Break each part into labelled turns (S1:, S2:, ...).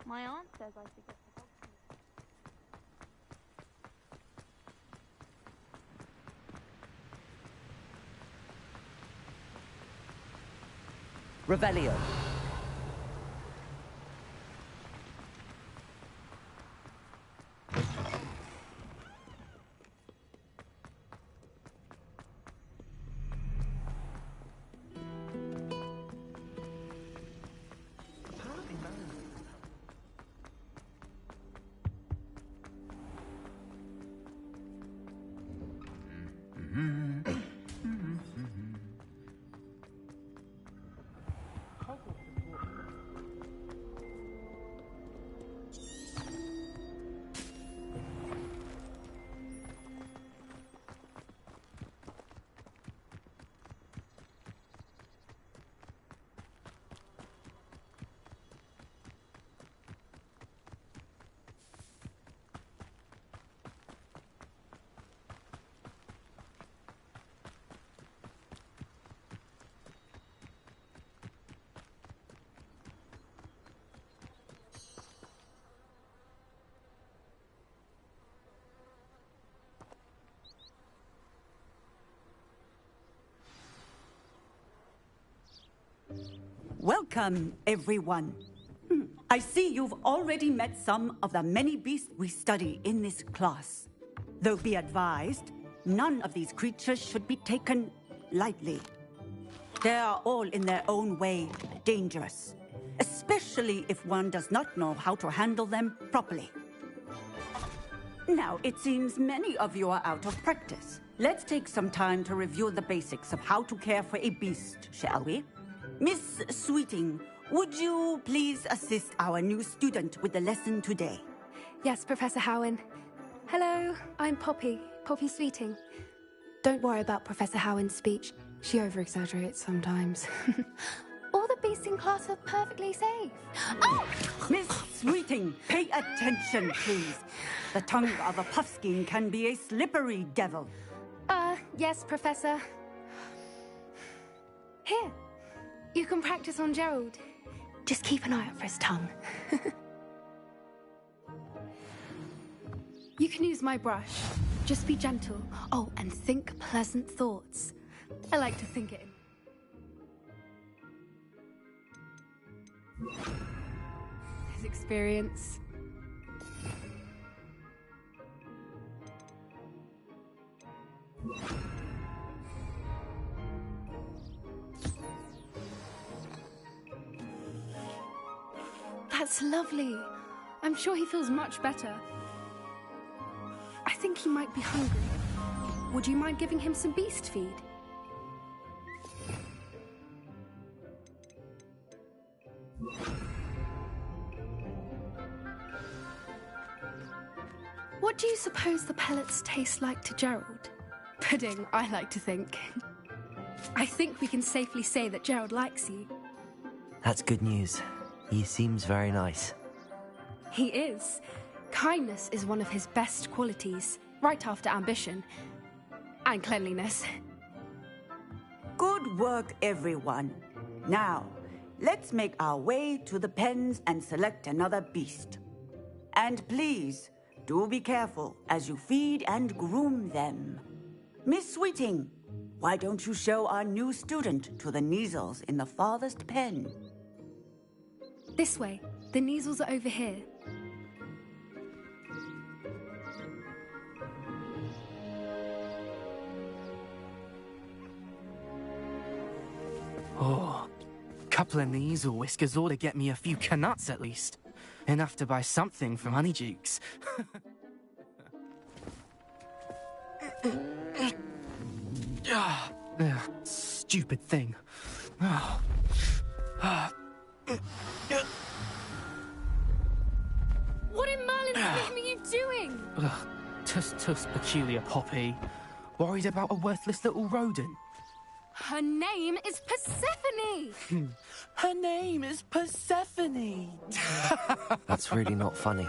S1: My aunt says I should get the help.
S2: Revelio.
S3: Welcome, everyone. I see you've already met some of the many beasts we study in this class. Though be advised, none of these creatures should be taken lightly. They are all in their own way dangerous, especially if one does not know how to handle them properly. Now, it seems many of you are out of practice. Let's take some time to review the basics of how to care for a beast, shall we? Miss Sweeting, would you please assist our new student with the lesson today?
S4: Yes, Professor Howen. Hello, I'm Poppy Sweeting. Don't worry about Professor Howen's speech. She over-exaggerates sometimes. All the beasts in class are perfectly safe. Oh!
S3: Miss Sweeting, pay attention, please. The tongue of a puffskein can be a slippery devil.
S4: Yes, Professor. Here, you can practice on Gerald. Just keep an eye out for his tongue. You can use my brush. Just be gentle. Oh, and think pleasant thoughts. I like to think it in. His experience. That's lovely. I'm sure he feels much better. I think he might be hungry. Would you mind giving him some beast feed? What do you suppose the pellets taste like to Gerald? Pudding, I like to think. I think we can safely say that Gerald likes you.
S5: That's good news. He seems very nice.
S4: He is. Kindness is one of his best qualities, right after ambition. And cleanliness.
S3: Good work, everyone. Now, let's make our way to the pens and select another beast. And please, do be careful as you feed and groom them. Miss Sweeting, why don't you show our new student to the Kneazles in the farthest pen?
S4: This way. The Kneazles are over here.
S2: Oh, couple of Kneazle whiskers ought to get me a few canuts at least. Enough to buy something from Honeydukes. Stupid thing.
S4: What in Merlin's name are you doing?
S2: Tuss peculiar Poppy. Worried about a worthless little rodent.
S4: Her name is Persephone!
S2: Her name is Persephone!
S5: That's really not funny.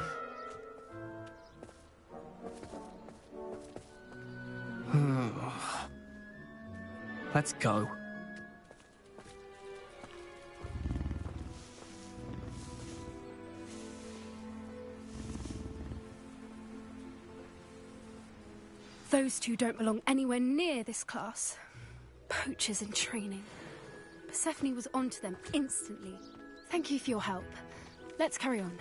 S2: Let's go.
S4: Those two don't belong anywhere near this class. Poachers in training. Persephone was onto them instantly. Thank you for your help. Let's carry on.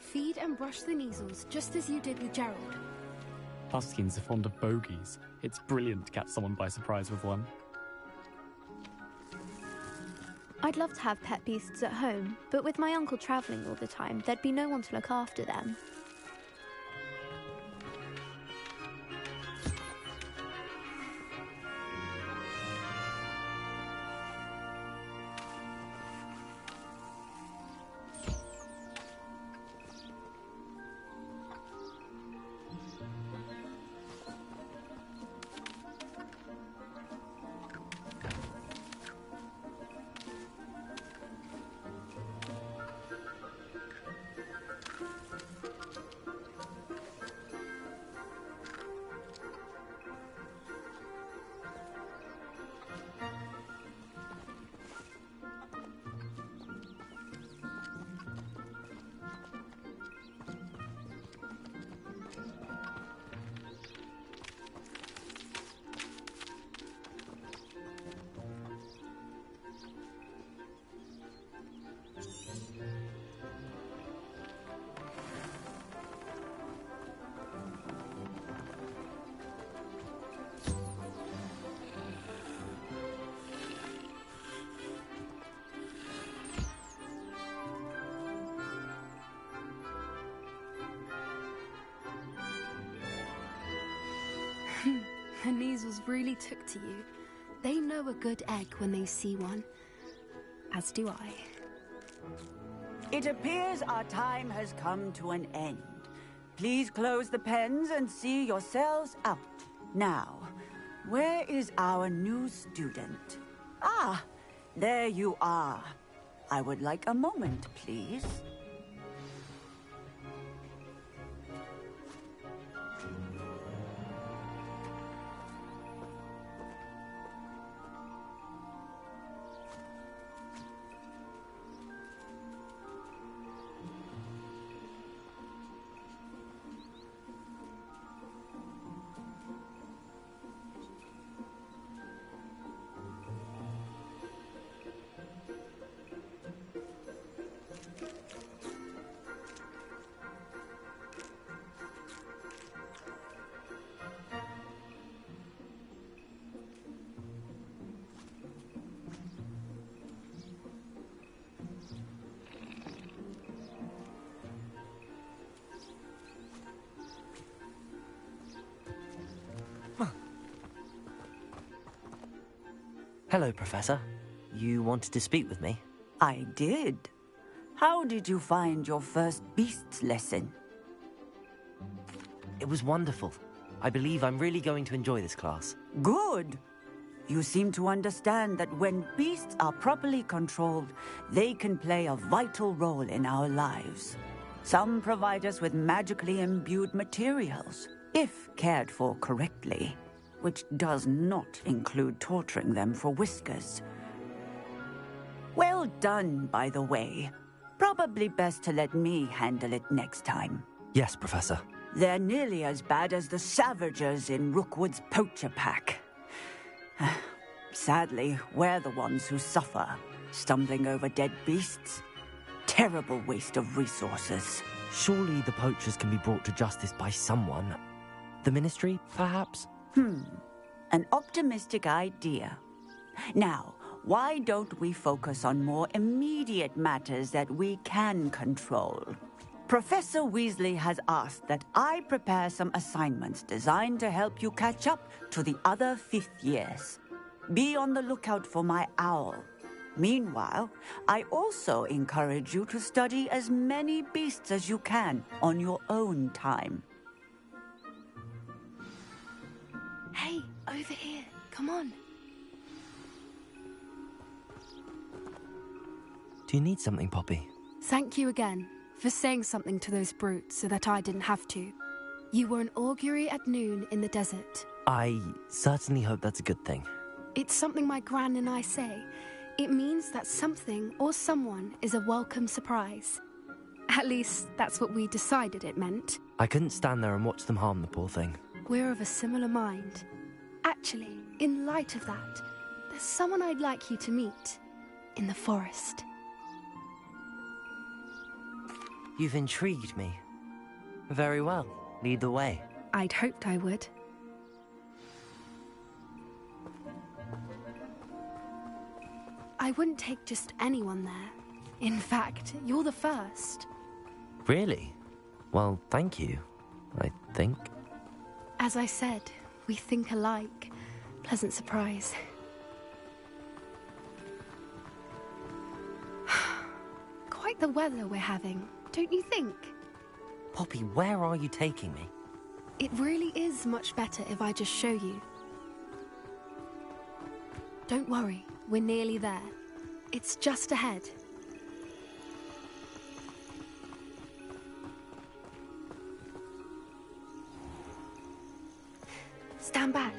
S4: Feed and brush the Kneazles just as you did with Gerald.
S6: Puskins are fond of bogies. It's brilliant to catch someone by surprise with one.
S1: I'd love to have pet beasts at home, but with my uncle travelling all the time, there'd be no one to look after them.
S4: The Kneazles really took to you. They know a good egg when they see one. As do I.
S3: It appears our time has come to an end. Please close the pens and see yourselves out. Now, where is our new student? Ah, there you are. I would like a moment, please.
S5: Hello, Professor. You wanted to speak with me?
S3: I did. How did you find your first beasts lesson?
S5: It was wonderful. I believe I'm really going to enjoy this class.
S3: Good. You seem to understand that when beasts are properly controlled, they can play a vital role in our lives. Some provide us with magically imbued materials, if cared for correctly, which does not include torturing them for whiskers. Well done, by the way. Probably best to let me handle it next time.
S5: Yes, Professor.
S3: They're nearly as bad as the Savagers in Rookwood's poacher pack. Sadly, we're the ones who suffer, stumbling over dead beasts. Terrible waste of resources.
S5: Surely the poachers can be brought to justice by someone. The Ministry, perhaps?
S3: An optimistic idea. Now, why don't we focus on more immediate matters that we can control? Professor Weasley has asked that I prepare some assignments designed to help you catch up to the other fifth years. Be on the lookout for my owl. Meanwhile, I also encourage you to study as many beasts as you can on your own time.
S4: Hey, over here. Come on.
S5: Do you need something, Poppy?
S4: Thank you again for saying something to those brutes so that I didn't have to. You were an augury at noon in the desert.
S5: I certainly hope that's a good thing.
S4: It's something my gran and I say. It means that something or someone is a welcome surprise. At least, that's what we decided it meant.
S5: I couldn't stand there and watch them harm the poor thing.
S4: We're of a similar mind. Actually, in light of that, there's someone I'd like you to meet. In the forest.
S5: You've intrigued me. Very well. Lead the way.
S4: I'd hoped I would. I wouldn't take just anyone there. In fact, you're the first.
S5: Really? Well, thank you, I think.
S4: As I said, we think alike. Pleasant surprise. Quite the weather we're having, don't you think?
S5: Poppy, where are you taking me?
S4: It really is much better if I just show you. Don't worry, we're nearly there. It's just ahead. Stand back.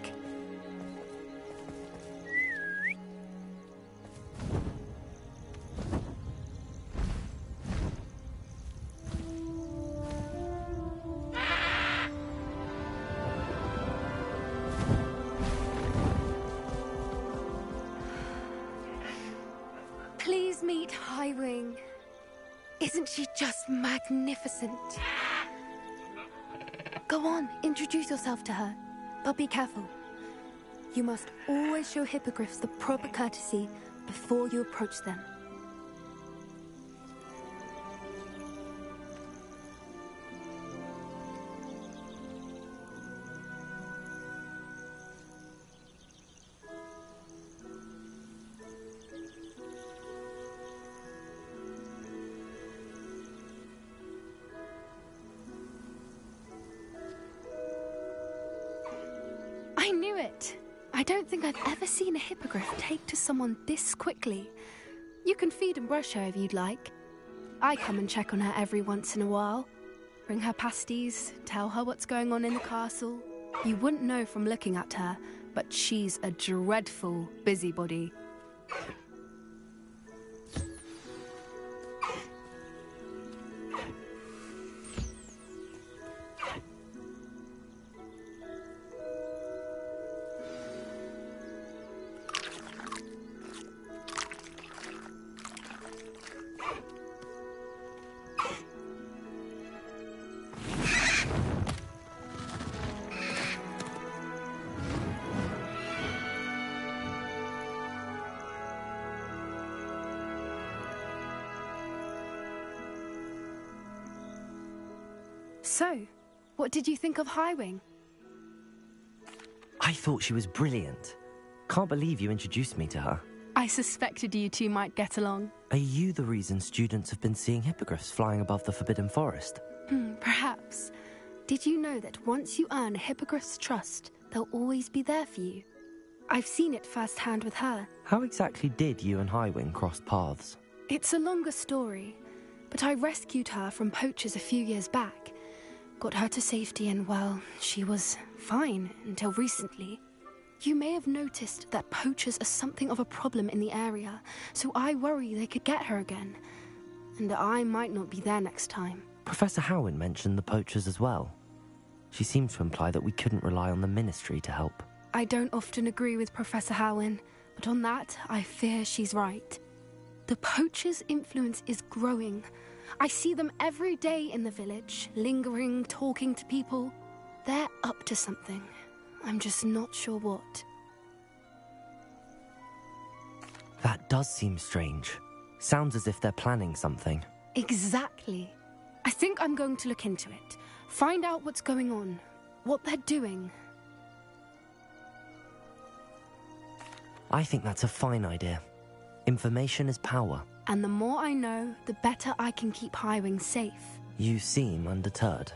S4: Please meet Highwing. Isn't she just magnificent? Go on, introduce yourself to her. But be careful. You must always show hippogriffs the proper courtesy before you approach them. I knew it! I don't think I've ever seen a hippogriff take to someone this quickly. You can feed and brush her if you'd like. I come and check on her every once in a while. Bring her pasties, tell her what's going on in the castle. You wouldn't know from looking at her, but she's a dreadful busybody. So, what did you think of Highwing?
S5: I thought she was brilliant. Can't believe you introduced me to her.
S4: I suspected you two might get along.
S5: Are you the reason students have been seeing hippogriffs flying above the Forbidden Forest?
S4: Perhaps. Did you know that once you earn a hippogriff's trust, they'll always be there for you? I've seen it firsthand with her.
S5: How exactly did you and Highwing cross paths?
S4: It's a longer story, but I rescued her from poachers a few years back. Got her to safety and, well, she was fine until recently. You may have noticed that poachers are something of a problem in the area, so I worry they could get her again. and I might not be there next time.
S5: Professor Howin mentioned the poachers as well. She seemed to imply that we couldn't rely on the Ministry to help.
S4: I don't often agree with Professor Howin, but on that, I fear she's right. The poachers' influence is growing. I see them every day in the village, lingering, talking to people. They're up to something. I'm just not sure what.
S5: That does seem strange. Sounds as if they're planning something.
S4: Exactly. I think I'm going to look into it. Find out what's going on, what they're doing.
S5: I think that's a fine idea. Information is power.
S4: And the more I know, the better I can keep hiring safe.
S5: You seem undeterred.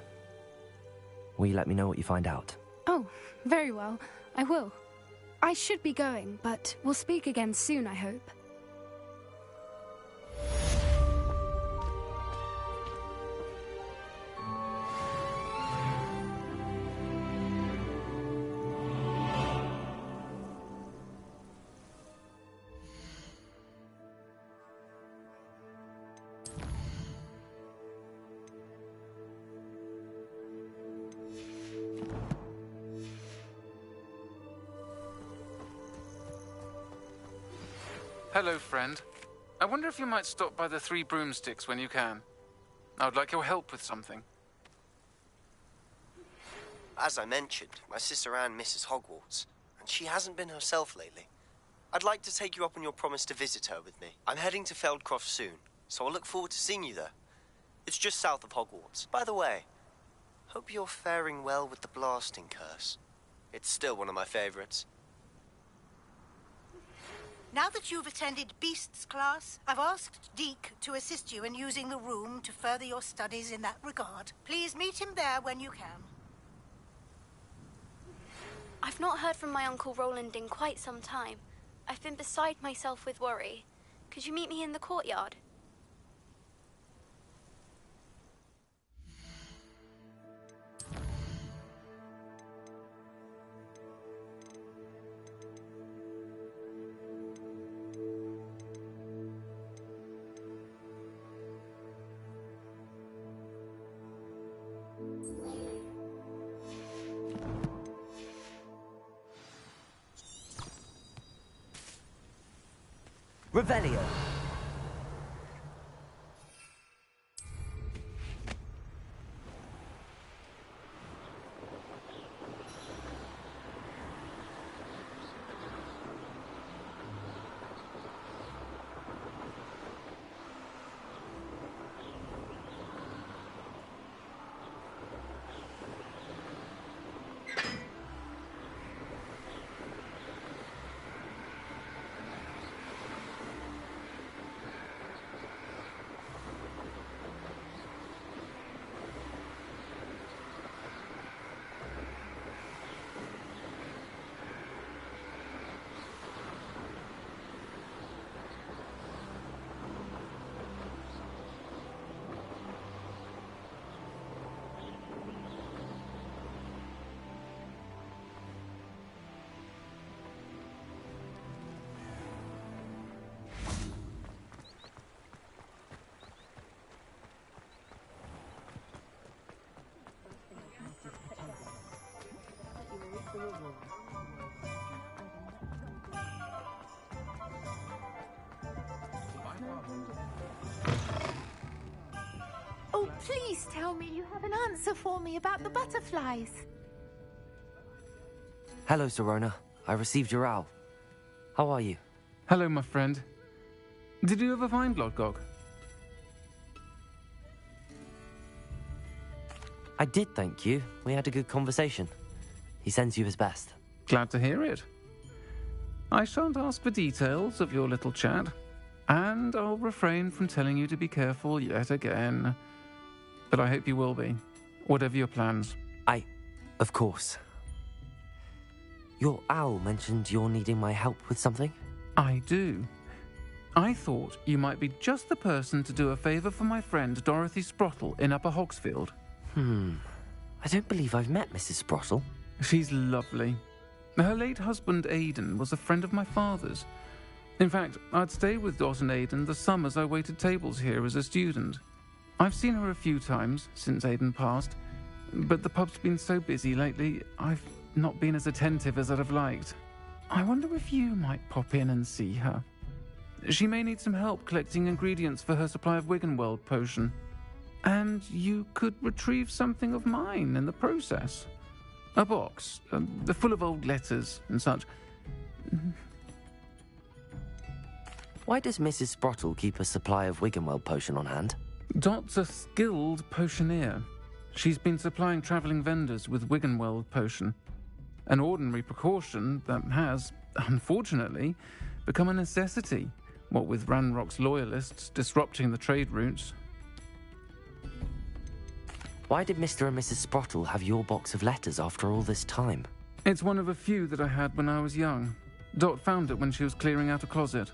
S5: Will you let me know what you find out?
S4: Oh, very well. I will. I should be going, but we'll speak again soon, I hope.
S7: Hello, friend. I wonder if you might stop by the Three Broomsticks when you can. I would like your help with something.
S8: As I mentioned, my sister Anne misses Hogwarts, and she hasn't been herself lately. I'd like to take you up on your promise to visit her with me. I'm heading to Feldcroft soon, so I'll look forward to seeing you there. It's just south of Hogwarts. By the way, hope you're faring well with the blasting curse. It's still one of my favorites.
S9: Now that you've attended Beasts class, I've asked Deke to assist you in using the room to further your studies in that regard. Please meet him there when you can.
S1: I've not heard from my Uncle Roland in quite some time. I've been beside myself with worry. Could you meet me in the courtyard?
S5: Revelio.
S9: Oh, please tell me you have an answer for me about the butterflies.
S5: Hello, Serona. I received your owl. How are you?
S7: Hello, my friend. Did you ever find Lodgok?
S5: I did, thank you. We had a good conversation. He sends you his best.
S7: Glad to hear it. I shan't ask for details of your little chat, and I'll refrain from telling you to be careful yet again. But I hope you will be, whatever your plans.
S5: Of course. Your owl mentioned you're needing my help with something?
S7: I do. I thought you might be just the person to do a favour for my friend Dorothy Sprottle in Upper Hogsfield.
S5: I don't believe I've met Mrs. Sprottle.
S7: She's lovely. Her late husband Aidan was a friend of my father's. In fact, I'd stay with Dot and Aidan the summers I waited tables here as a student. I've seen her a few times since Aidan passed, but the pub's been so busy lately, I've not been as attentive as I'd have liked. I wonder if you might pop in and see her. She may need some help collecting ingredients for her supply of Wiggenweld potion. And you could retrieve something of mine in the process. A box, full of old letters and such.
S5: Why does Mrs. Sprottle keep a supply of Wiggenweld potion on hand?
S7: Dot's a skilled potioneer. She's been supplying travelling vendors with Wiggenweld potion. An ordinary precaution that has, unfortunately, become a necessity, what with Ranrock's loyalists disrupting the trade routes.
S5: Why did Mr. and Mrs. Sprottle have your box of letters after all this time?
S7: It's one of a few that I had when I was young. Dot found it when she was clearing out a closet.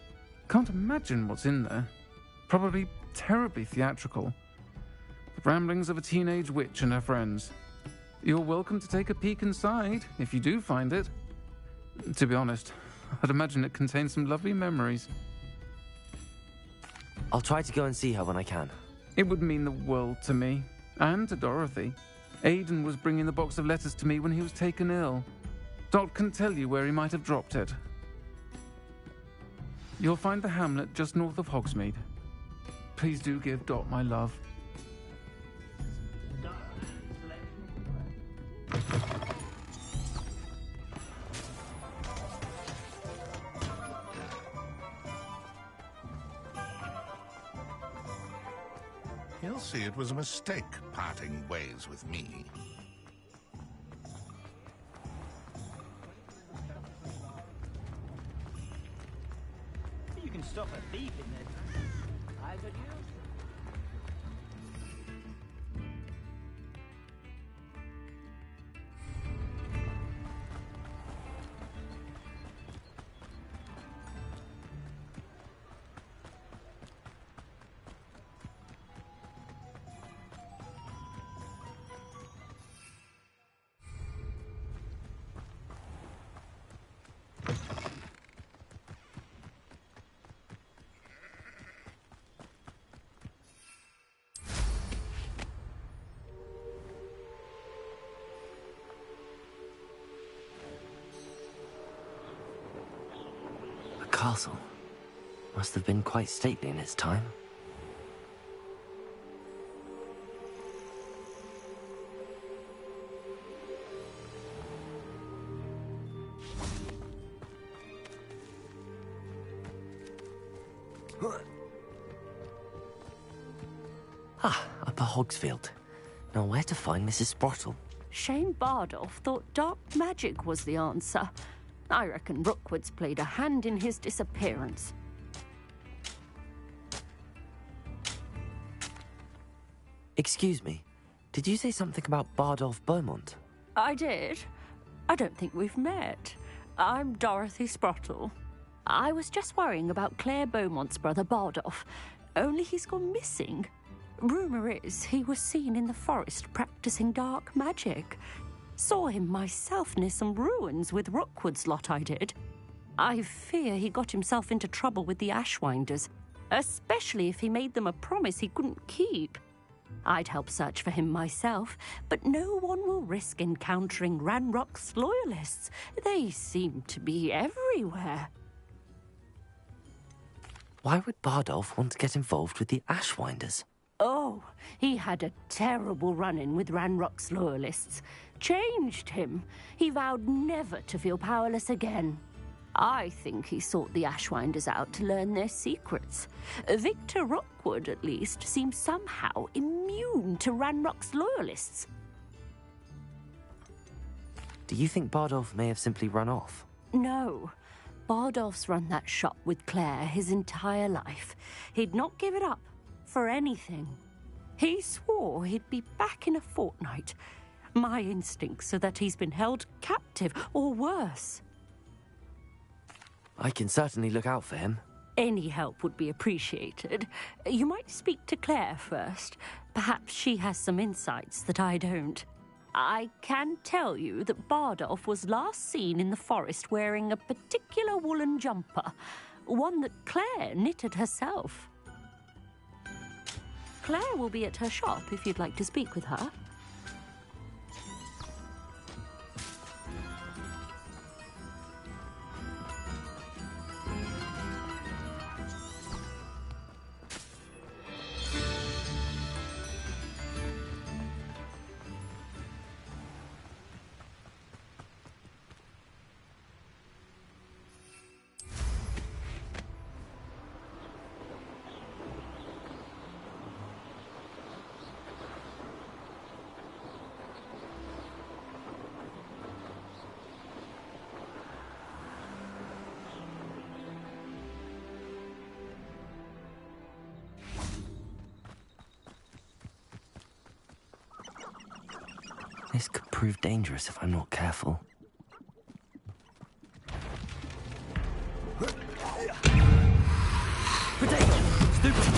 S7: Can't imagine what's in there. Probably terribly theatrical. The ramblings of a teenage witch and her friends. You're welcome to take a peek inside, if you do find it. To be honest, I'd imagine it contains some lovely memories.
S5: I'll try to go and see her when I can.
S7: It would mean the world to me, and to Dorothy. Aidan was bringing the box of letters to me when he was taken ill. Dot can tell you where he might have dropped it. You'll find the hamlet just north of Hogsmeade. Please do give Dot my love.
S10: He'll see it was a mistake parting ways with me.
S11: You can stop a thief in there. I got you.
S5: Castle must have been quite stately in its time. Upper Hogsfield. Now where to find Mrs. Sprottle?
S12: Shane Bardolph thought dark magic was the answer. I reckon Rookwood's played a hand in his disappearance.
S5: Excuse me, did you say something about Bardolph Beaumont?
S12: I did. I don't think we've met. I'm Dorothy Sprottle. I was just worrying about Claire Beaumont's brother Bardolph, only he's gone missing. Rumour is he was seen in the forest practicing dark magic. Saw him myself near some ruins with Rookwood's lot I did. I fear he got himself into trouble with the Ashwinders, especially if he made them a promise he couldn't keep. I'd help search for him myself, but no one will risk encountering Ranrock's loyalists. They seem to be everywhere.
S5: Why would Bardolph want to get involved with the Ashwinders?
S12: Oh, he had a terrible run-in with Ranrock's loyalists. Changed him. He vowed never to feel powerless again. I think he sought the Ashwinders out to learn their secrets. Victor Rookwood, at least, seems somehow immune to Ranrock's loyalists.
S5: Do you think Bardolph may have simply run off?
S12: No. Bardolph's run that shop with Claire his entire life. He'd not give it up for anything. He swore he'd be back in a fortnight. My instincts are that he's been held captive, or worse.
S5: I can certainly look out for him.
S12: Any help would be appreciated. You might speak to Claire first. Perhaps she has some insights that I don't. I can tell you that Bardolph was last seen in the forest wearing a particular woolen jumper. One that Claire knitted herself. Claire will be at her shop if you'd like to speak with her.
S5: This could prove dangerous if I'm not careful. Potato! Stupid!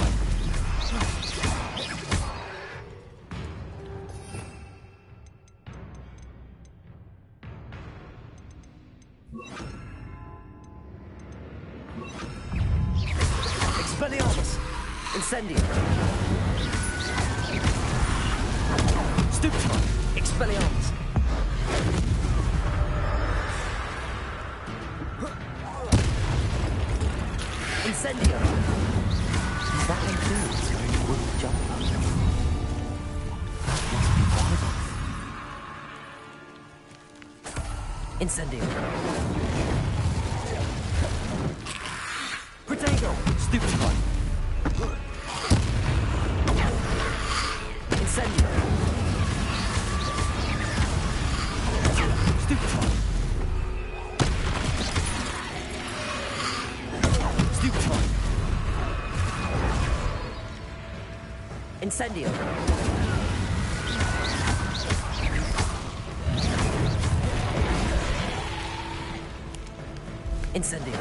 S5: Expelliarmus! Incendio! Stupefy! Expelliarmus! Incendio! Is that influence wearing a wooden jumper? That must be Bardoff. Incendio! Protego! Stupefy! Incendio! Stupefy! Stupefy! Incendio! Incendio!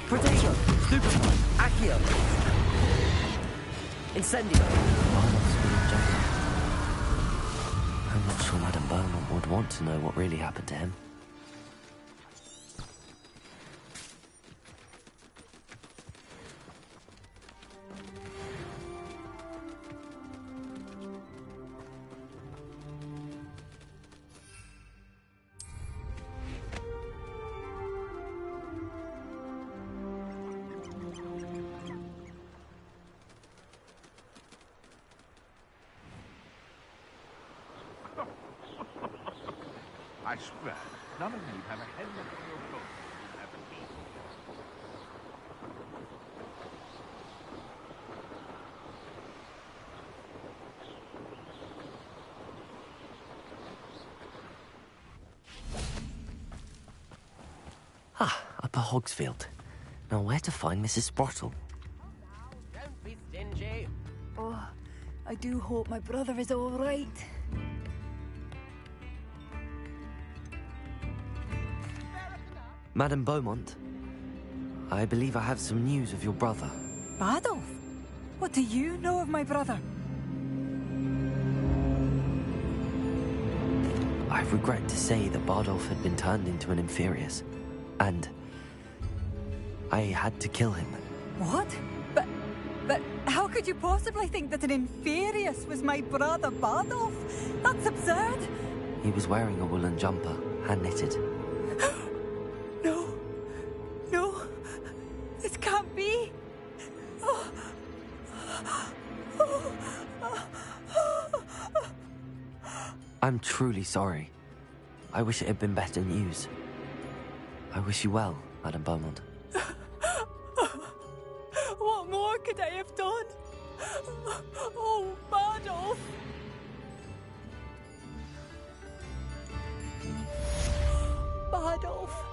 S5: Protego! Stupefy! Accio! Incendio! I'm not sure Madame Beaumont would want to know what really happened to him.
S10: I swear, none of you have a head left in your bones. Have a peace.
S5: Ah, Upper Hogsfield. Now where to find Mrs. Sprottle?
S13: Don't be stingy.
S14: Oh, I do hope my brother is all right.
S5: Madame Beaumont, I believe I have some news of your brother.
S14: Badolf? What do you know of my brother?
S5: I regret to say that Bardolph had been turned into an Inferius, and I had to kill him.
S14: What? But how could you possibly think that an Inferius was my brother Bardolph? That's absurd!
S5: He was wearing a woolen jumper, hand-knitted.
S14: No, this can't be.
S5: I'm truly sorry. I wish it had been better news. I wish you well, Madame Beaumont.
S14: What more could I have done? Oh, Bardolph! Bardolph,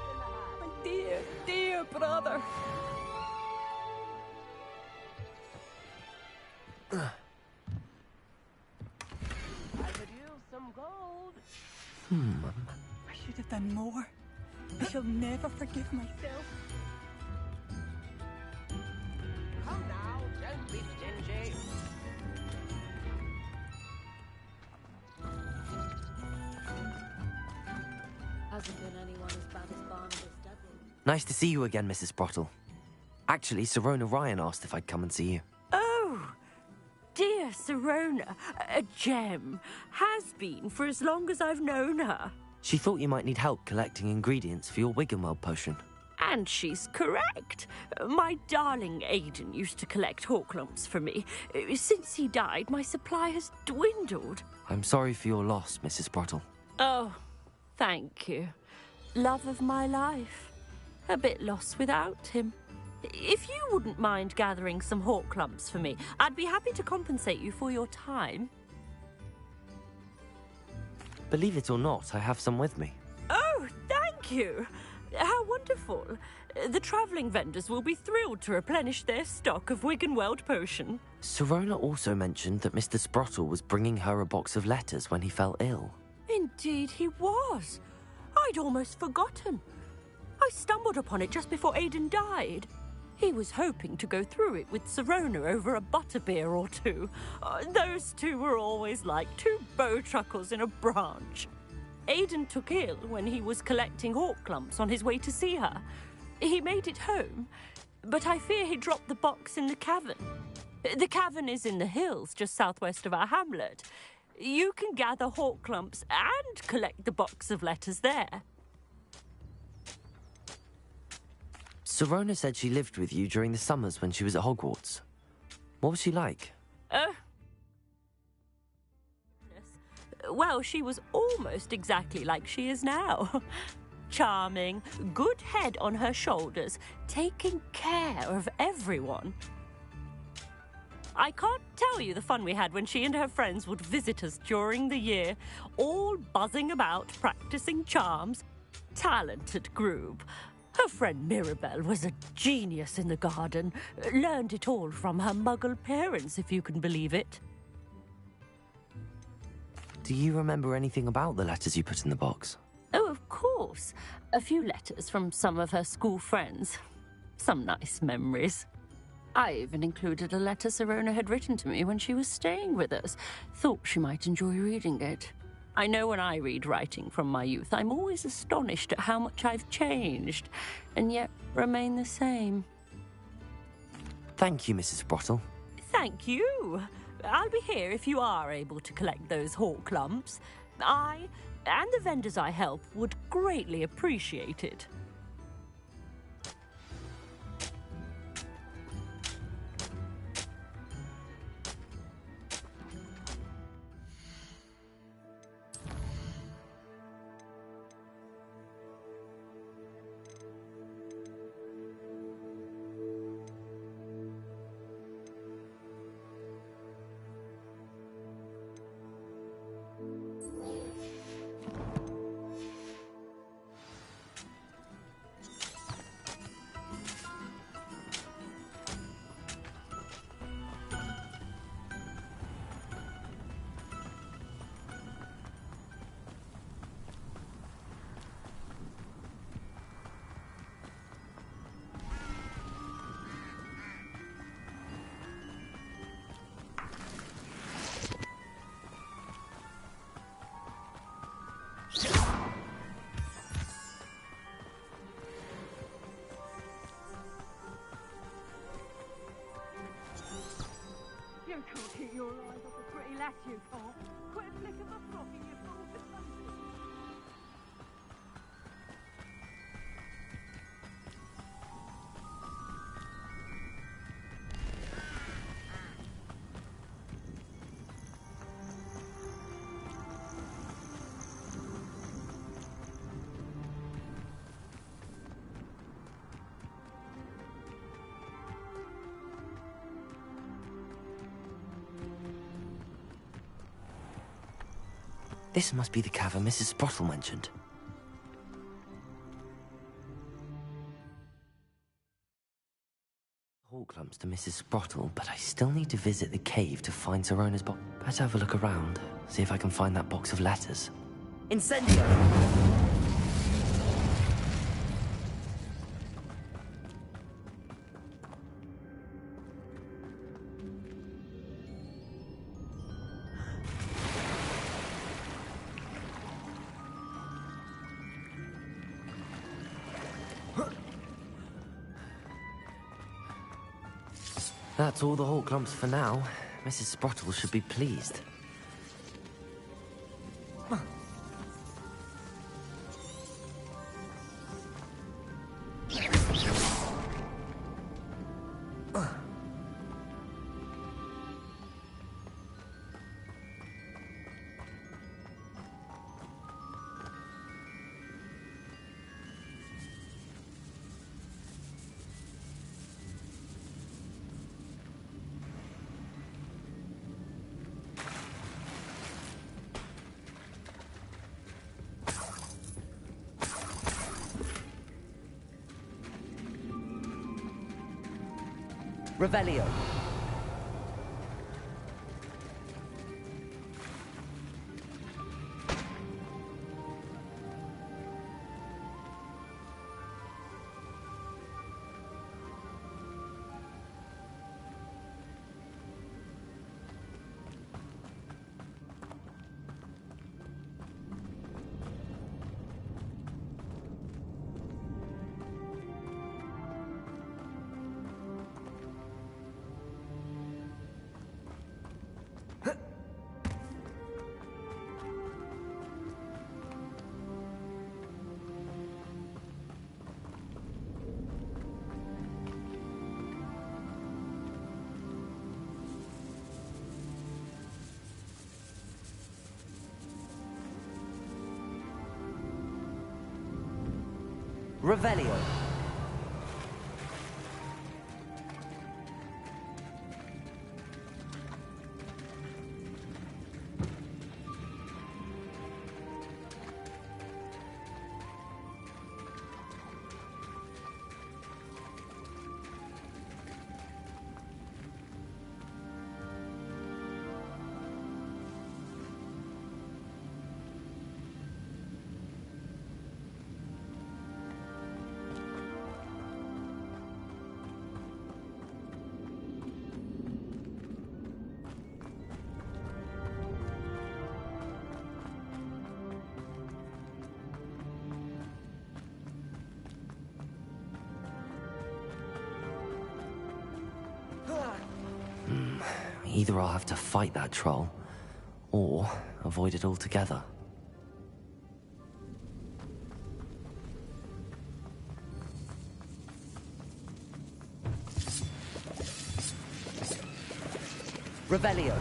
S14: my dear, dear brother.
S13: I could use some gold.
S14: I should have done more. I shall never forgive myself.
S5: Nice to see you again, Mrs. Sprottle. Actually, Sirona Ryan asked if I'd come and see you.
S12: Oh, dear Sirona, a gem. Has been for as long as I've known her.
S5: She thought you might need help collecting ingredients for your Wiggenweld potion.
S12: And she's correct. My darling Aidan used to collect Horklumps for me. Since he died, my supply has dwindled.
S5: I'm sorry for your loss, Mrs. Sprottle.
S12: Oh, thank you. Love of my life. A bit lost without him. If you wouldn't mind gathering some Horklumps for me, I'd be happy to compensate you for your time.
S5: Believe it or not, I have some with me.
S12: Oh, thank you. How wonderful. The travelling vendors will be thrilled to replenish their stock of Wiggenweld potion.
S5: Sirona also mentioned that Mr. Sprottle was bringing her a box of letters when he fell ill.
S12: Indeed he was. I'd almost forgotten. I stumbled upon it just before Aidan died. He was hoping to go through it with Sirona over a butterbeer or two. Those two were always like two bowtruckles in a branch. Aidan took ill when he was collecting Horklumps on his way to see her. He made it home, but I fear he dropped the box in the cavern. The cavern is in the hills just southwest of our hamlet. You can gather Horklumps and collect the box of letters there.
S5: Sirona said she lived with you during the summers when she was at Hogwarts. What was she like?
S12: Well, she was almost exactly like she is now. Charming, good head on her shoulders, taking care of everyone. I can't tell you the fun we had when she and her friends would visit us during the year, all buzzing about, practicing charms. Talented group. Her friend Mirabelle was a genius in the garden. Learned it all from her muggle parents, if you can believe it.
S5: Do you remember anything about the letters you put in the box?
S12: Oh, of course. A few letters from some of her school friends. Some nice memories. I even included a letter Sirona had written to me when she was staying with us. Thought she might enjoy reading it. I know when I read writing from my youth, I'm always astonished at how much I've changed, and yet remain the same.
S5: Thank you, Mrs. Sprottle.
S12: Thank you. I'll be here if you are able to collect those Horklumps. I, and the vendors I help, would greatly appreciate it.
S15: You can't keep your eyes off a pretty lass, you can't. Quit flicking my frocking, you fool.
S5: This must be the cavern Mrs. Sprottle mentioned. Horklumps to Mrs. Sprottle, but I still need to visit the cave to find Sirona's box. Better have a look around, see if I can find that box of letters. Incendio! That's all the Hawk lumps for now. Mrs. Sprottle should be pleased.
S16: Revelio. Revelio.
S5: Either I'll have to fight that troll, or avoid it altogether.
S16: Revelio.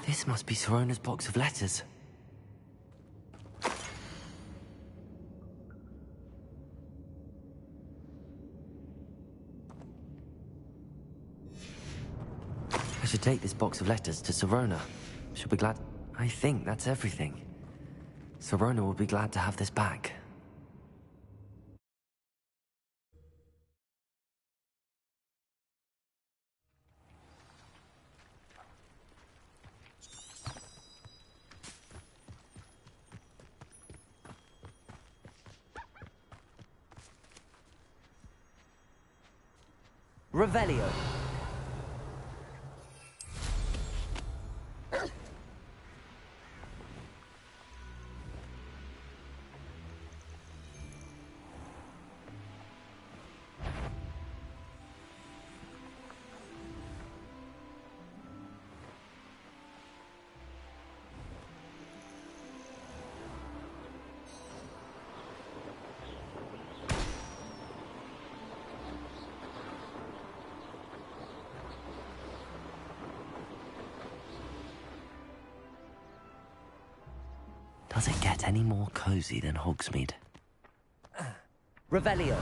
S5: This must be Sirona's box of letters. I should take this box of letters to Sirona. She'll be glad. I think that's everything. Sirona will be glad to have this back.
S16: Revelio.
S5: Does it get any more cozy than Hogsmeade?
S16: Revelio.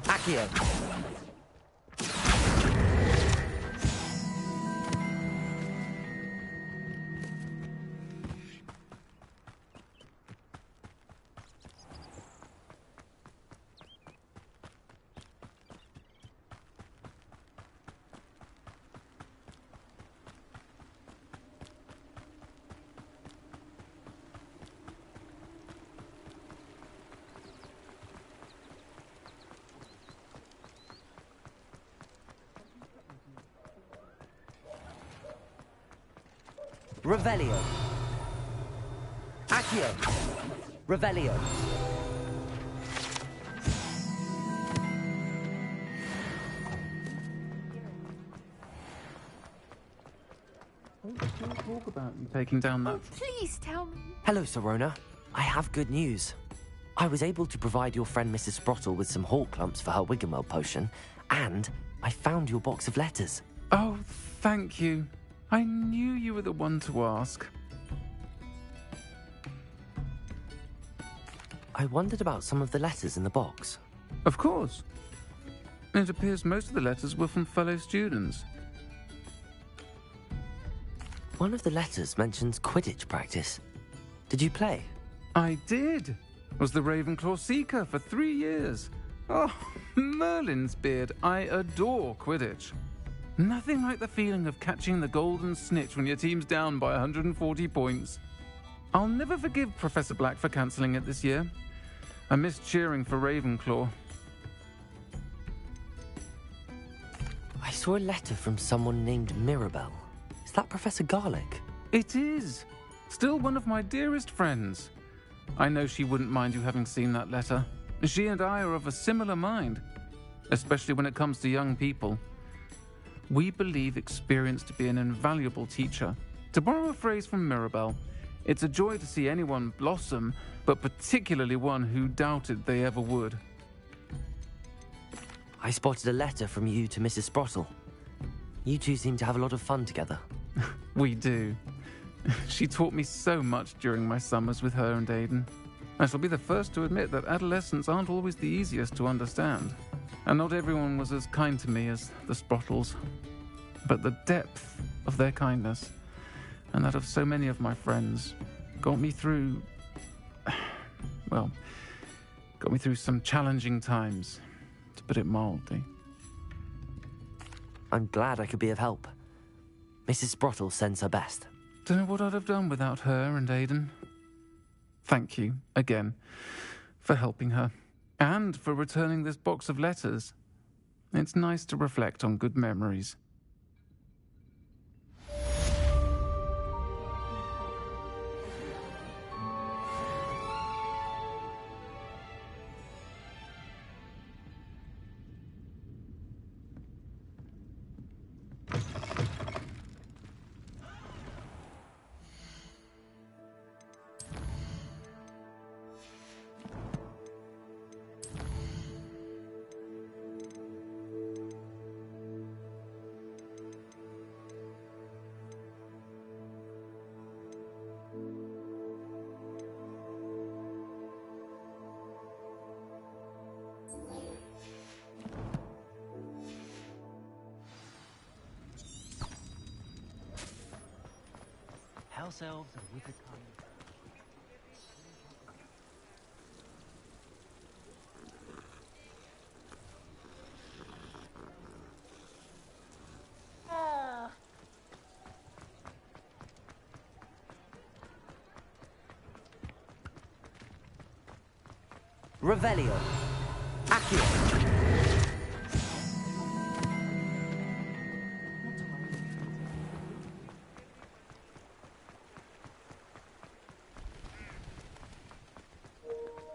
S16: Accio. Revelio. Accio. Revelio.
S7: Don't talk about you taking down that.
S4: Please tell me.
S5: Hello, Serona. I have good news. I was able to provide your friend Mrs. Sprottle with some hawk clumps for her Wiggenweld potion, and I found your box of letters.
S7: Oh, thank you. I knew you were the one to ask.
S5: I wondered about some of the letters in the box.
S7: Of course. It appears most of the letters were from fellow students.
S5: One of the letters mentions Quidditch practice. Did you play?
S7: I did. Was the Ravenclaw Seeker for 3 years. Oh, Merlin's beard. I adore Quidditch. Nothing like the feeling of catching the golden snitch when your team's down by 140 points. I'll never forgive Professor Black for cancelling it this year. I missed cheering for Ravenclaw.
S5: I saw a letter from someone named Mirabelle. Is that Professor Garlick?
S7: It is. Still one of my dearest friends. I know she wouldn't mind you having seen that letter. She and I are of a similar mind, especially when it comes to young people. We believe experience to be an invaluable teacher. To borrow a phrase from Mirabelle, it's a joy to see anyone blossom, but particularly one who doubted they ever would.
S5: I spotted a letter from you to Mrs. Sprottle. You two seem to have a lot of fun together.
S7: We do. She taught me so much during my summers with her and Aidan. I shall be the first to admit that adolescents aren't always the easiest to understand. And not everyone was as kind to me as the Sprottles. But the depth of their kindness, and that of so many of my friends, got me through... well, got me through some challenging times, to put it mildly.
S5: I'm glad I could be of help. Mrs. Sprottle sends her best.
S7: Don't know what I'd have done without her and Aidan. Thank you, again, for helping her, and for returning this box of letters. It's nice to reflect on good memories.
S11: House elves and wicked kind.
S16: Revelio. Accio.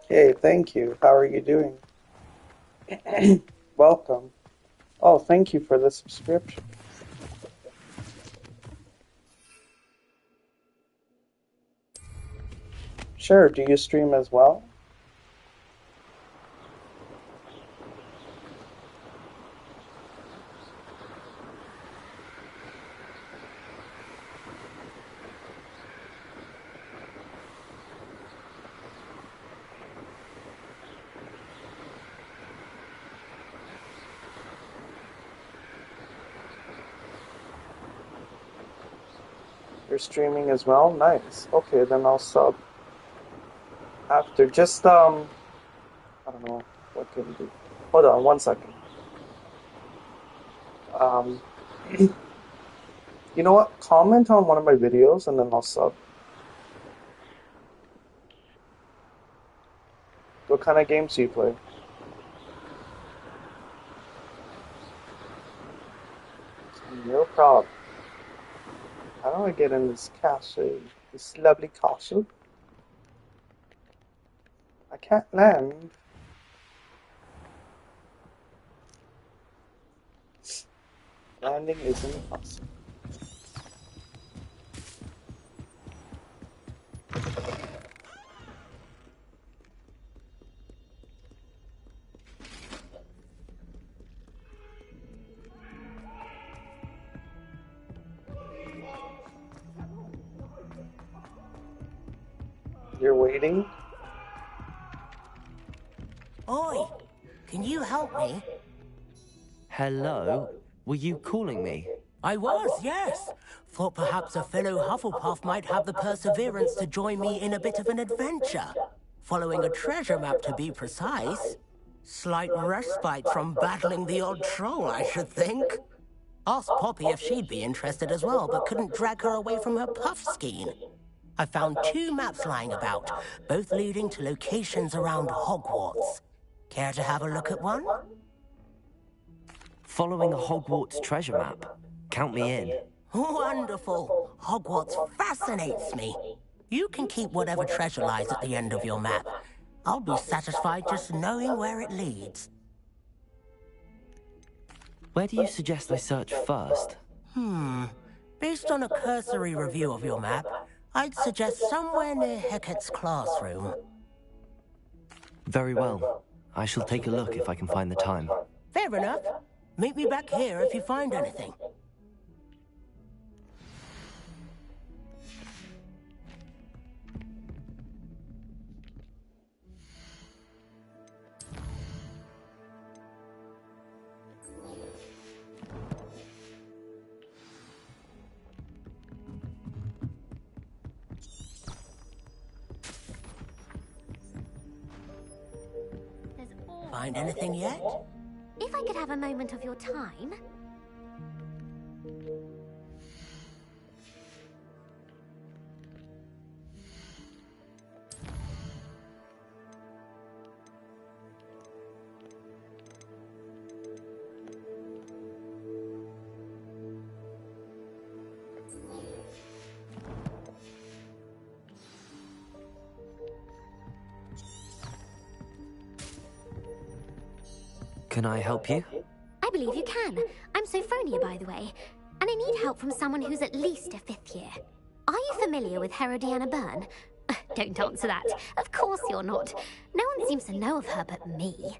S17: Hey, thank you. How are you doing? Welcome. Oh, thank you for the subscription. Sure, do you stream as well? You're streaming as well? Nice. Okay, then I'll sub. After, just, I don't know, what can we do? Hold on, 1 second. You know what? Comment on one of my videos and then I'll sub. What kind of games do you play? No problem. How do I get in this castle? This lovely castle? I can't land. Landing is impossible. You're waiting?
S18: Oi! Can you help me?
S5: Hello? Were you calling me?
S18: I was, yes. Thought perhaps a fellow Hufflepuff might have the perseverance to join me in a bit of an adventure. Following a treasure map, to be precise. Slight respite from battling the odd troll, I should think. Asked Poppy if she'd be interested as well, but couldn't drag her away from her puff skein. I found 2 maps lying about, both leading to locations around Hogwarts. Care to have a look at one?
S5: Following a Hogwarts treasure map. Count me in.
S18: Wonderful. Hogwarts fascinates me. You can keep whatever treasure lies at the end of your map. I'll be satisfied just knowing where it leads.
S5: Where do you suggest I search first?
S18: Based on a cursory review of your map, I'd suggest somewhere near Hecat's classroom.
S5: Very well. I shall take a look if I can find the time.
S18: Fair enough. Meet me back here if you find anything. Find anything yet?
S19: If I could have a moment of your time.
S5: Can I help you?
S19: I believe you can. I'm Sophronia, by the way, and I need help from someone who's at least a 5th year. Are you familiar with Herodiana Byrne? Don't answer that. Of course you're not. No one seems to know of her but me.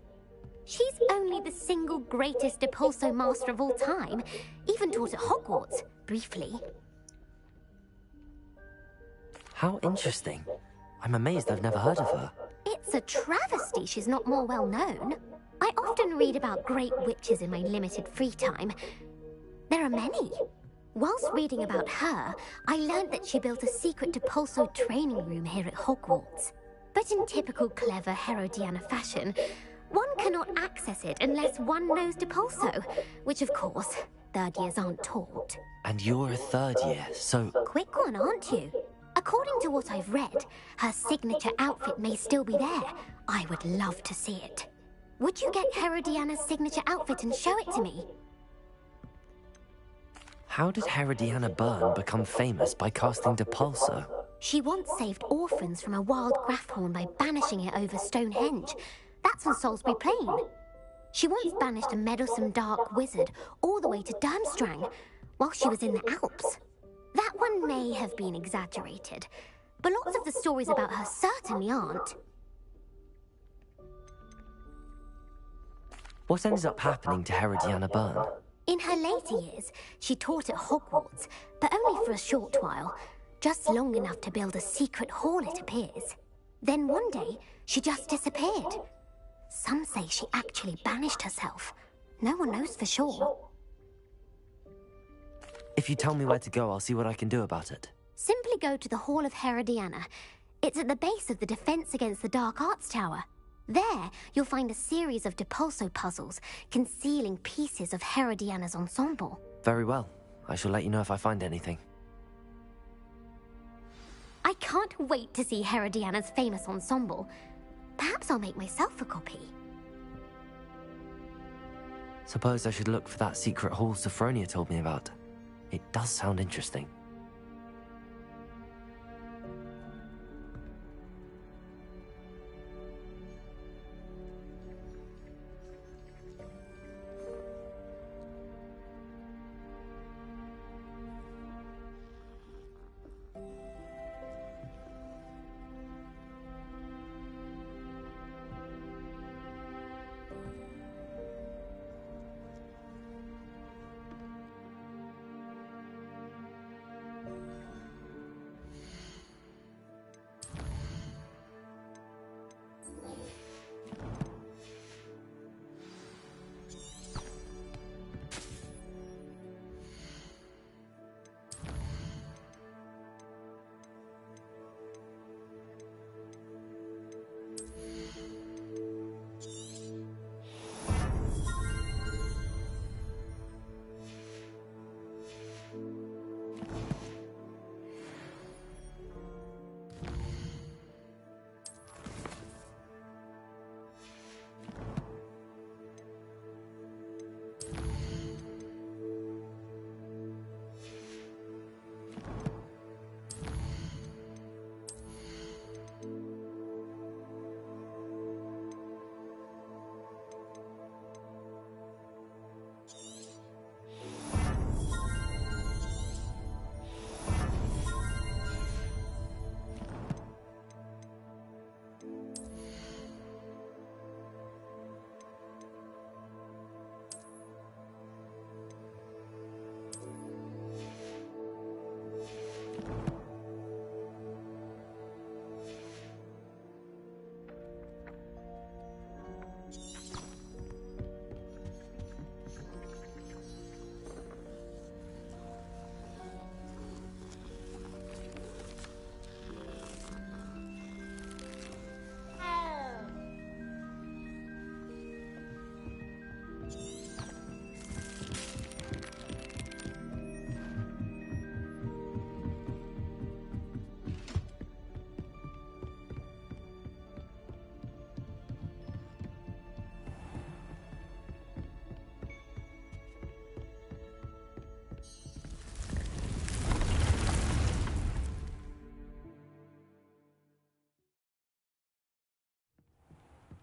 S19: She's only the single greatest Depulso master of all time, even taught at Hogwarts, briefly.
S5: How interesting. I'm amazed I've never heard of her.
S19: It's a travesty she's not more well known. I often read about great witches in my limited free time. There are many. Whilst reading about her, I learned that she built a secret Depulso training room here at Hogwarts. But in typical clever Herodiana fashion, one cannot access it unless one knows Depulso, which of course, 3rd years aren't taught.
S5: And you're a 3rd year, so...
S19: Quick one, aren't you? According to what I've read, her signature outfit may still be there. I would love to see it. Would you get Herodiana's signature outfit and show it to me?
S5: How did Herodiana Byrne become famous by casting Depulso?
S19: She once saved orphans from a wild Grafhorn by banishing it over Stonehenge. That's on Salisbury Plain. She once banished a meddlesome dark wizard all the way to Durmstrang while she was in the Alps. That one may have been exaggerated, but lots of the stories about her certainly aren't.
S5: What ended up happening to Herodiana Byrne?
S19: In her later years, she taught at Hogwarts, but only for a short while. Just long enough to build a secret hall, it appears. Then one day, she just disappeared. Some say she actually banished herself. No one knows for sure.
S5: If you tell me where to go, I'll see what I can do about it.
S19: Simply go to the Hall of Herodiana. It's at the base of the Defense Against the Dark Arts Tower. There, you'll find a series of Depulso puzzles concealing pieces of Herodiana's ensemble.
S5: Very well. I shall let you know if I find anything.
S19: I can't wait to see Herodiana's famous ensemble. Perhaps I'll make myself a copy.
S5: Suppose I should look for that secret hall Sophronia told me about. It does sound interesting.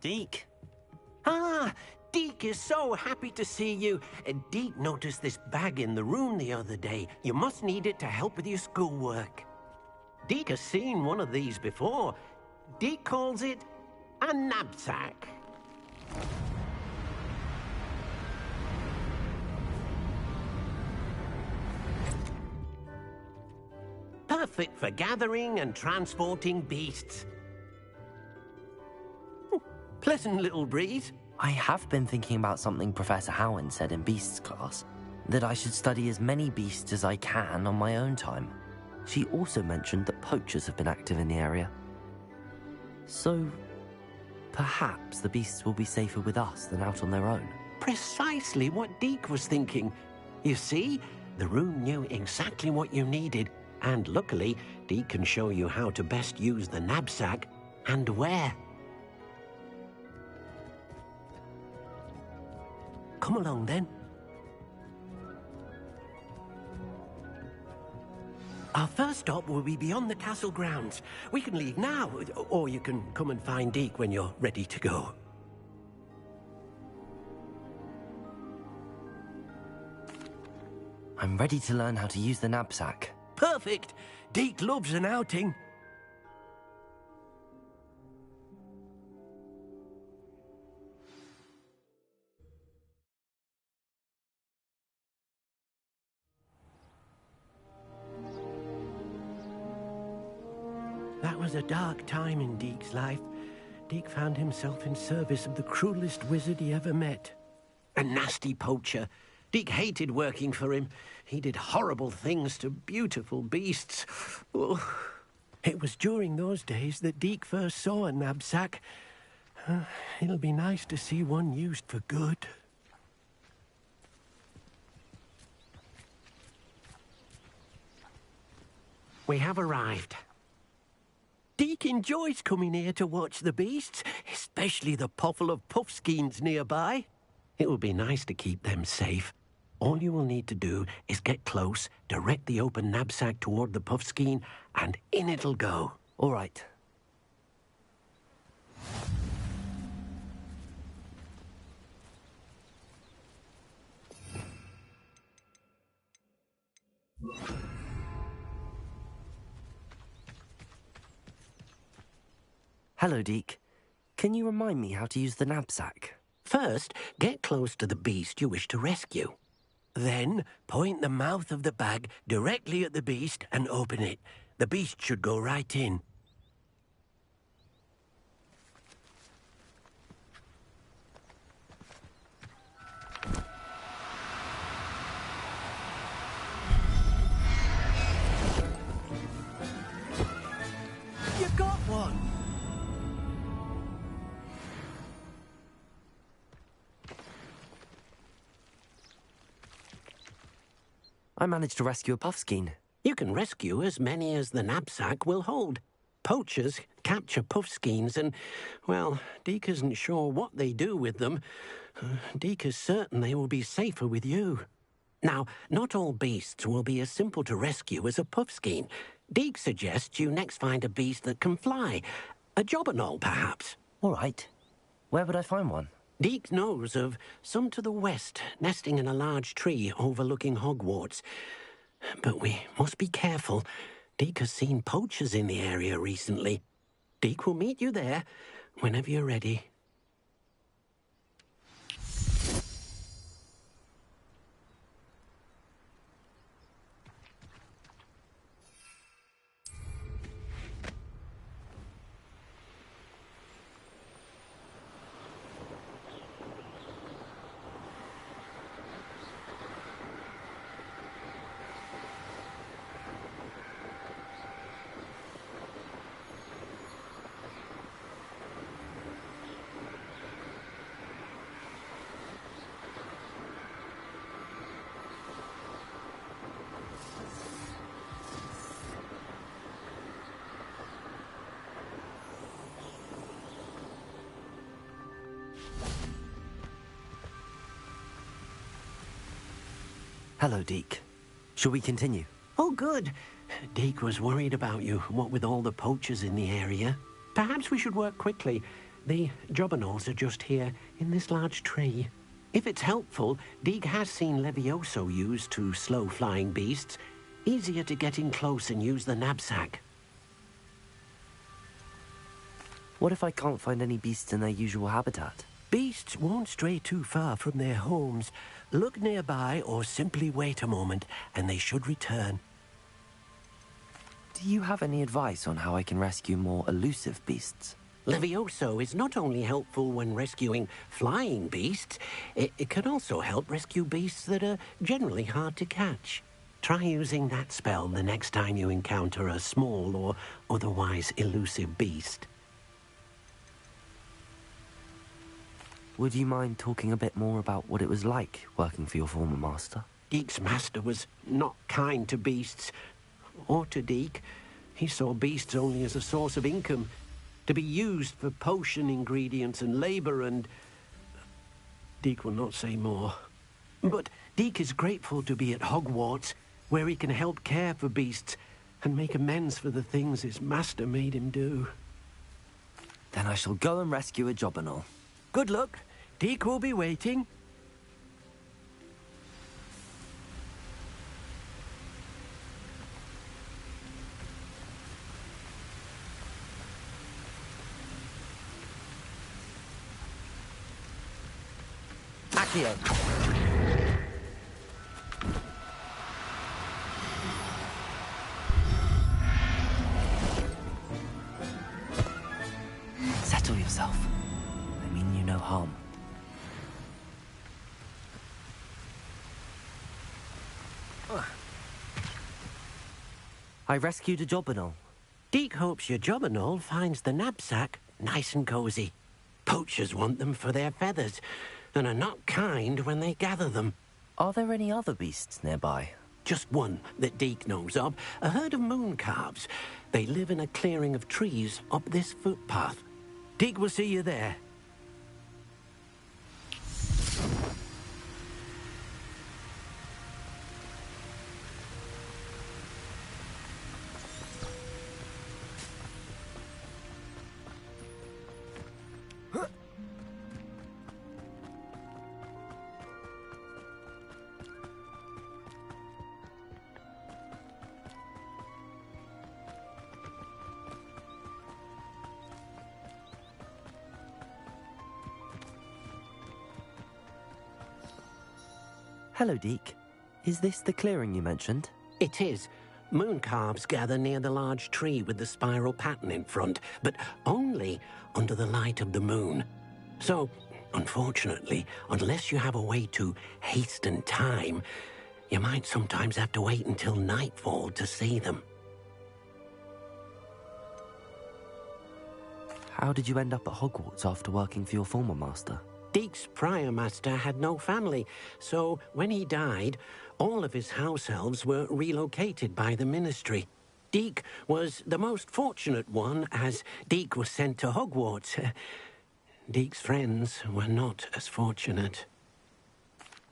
S20: Deke. Ah, Deke is so happy to see you. Deke noticed this bag in the room the other day. You must need it to help with your schoolwork. Deke has seen one of these before. Deke calls it a knapsack. Perfect for gathering and transporting beasts. Pleasant little breeze.
S5: I have been thinking about something Professor Howin said in Beasts class, that I should study as many beasts as I can on my own time. She also mentioned that poachers have been active in the area. So, perhaps the beasts will be safer with us than out on their own.
S20: Precisely what Deke was thinking. You see, the room knew exactly what you needed, and luckily, Deke can show you how to best use the knapsack and where. Come along, then. Our first stop will be beyond the castle grounds. We can leave now, or you can come and find Deke when you're ready to go.
S5: I'm ready to learn how to use the knapsack.
S20: Perfect! Deke loves an outing. That was a dark time in Deke's life. Deke found himself in service of the cruelest wizard he ever met. A nasty poacher. Deke hated working for him. He did horrible things to beautiful beasts. Oh. It was during those days that Deke first saw a knapsack. It'll be nice to see one used for good. We have arrived. Deke enjoys coming here to watch the beasts, especially the potful of puffskeins nearby. It will be nice to keep them safe. All you will need to do is get close, direct the open knapsack toward the puffskein, and in it'll go.
S5: All right. Hello, Deke. Can you remind me how to use the knapsack?
S20: First, get close to the beast you wish to rescue. Then, point the mouth of the bag directly at the beast and open it. The beast should go right in. You got one!
S5: I managed to rescue a puffskein.
S20: You can rescue as many as the knapsack will hold. Poachers capture puffskeins and, well, Deke isn't sure what they do with them. Deke is certain they will be safer with you. Now, not all beasts will be as simple to rescue as a puffskein. Deke suggests you next find a beast that can fly. A jobberknoll, perhaps.
S5: All right. Where would I find one?
S20: Deke knows of some to the west, nesting in a large tree overlooking Hogwarts. But we must be careful. Deke has seen poachers in the area recently. Deke will meet you there whenever you're ready.
S5: Hello, Deke. Shall we continue?
S20: Oh, good. Deke was worried about you, what with all the poachers in the area. Perhaps we should work quickly. The jobberknolls are just here, in this large tree. If it's helpful, Deke has seen Levioso used to slow flying beasts. Easier to get in close and use the knapsack.
S5: What if I can't find any beasts in their usual habitat?
S20: Beasts won't stray too far from their homes. Look nearby or simply wait a moment, and they should return.
S5: Do you have any advice on how I can rescue more elusive beasts?
S20: Levioso is not only helpful when rescuing flying beasts, it can also help rescue beasts that are generally hard to catch. Try using that spell the next time you encounter a small or otherwise elusive beast.
S5: Would you mind talking a bit more about what it was like working for your former master?
S20: Deke's master was not kind to beasts, or to Deke. He saw beasts only as a source of income, to be used for potion ingredients and labor, and Deke will not say more. But Deke is grateful to be at Hogwarts, where he can help care for beasts and make amends for the things his master made him do.
S5: Then I shall go and rescue a jobberknoll.
S20: Good luck. Deke will be waiting.
S16: Accio.
S5: Settle yourself. I mean you no harm. I rescued a Jobberknoll.
S20: Deke hopes your Jobberknoll finds the knapsack nice and cozy. Poachers want them for their feathers, and are not kind when they gather them.
S5: Are there any other beasts nearby?
S20: Just one that Deke knows of, a herd of moon calves. They live in a clearing of trees up this footpath. Deke will see you there.
S5: Hello, Deke. Is this the clearing you mentioned?
S20: It is. Moon calves gather near the large tree with the spiral pattern in front, but only under the light of the moon. So, unfortunately, unless you have a way to hasten time, you might sometimes have to wait until nightfall to see them.
S5: How did you end up at Hogwarts after working for your former master?
S20: Deke's prior master had no family, so when he died, all of his house elves were relocated by the ministry. Deke was the most fortunate one, as Deke was sent to Hogwarts. Deke's friends were not as fortunate.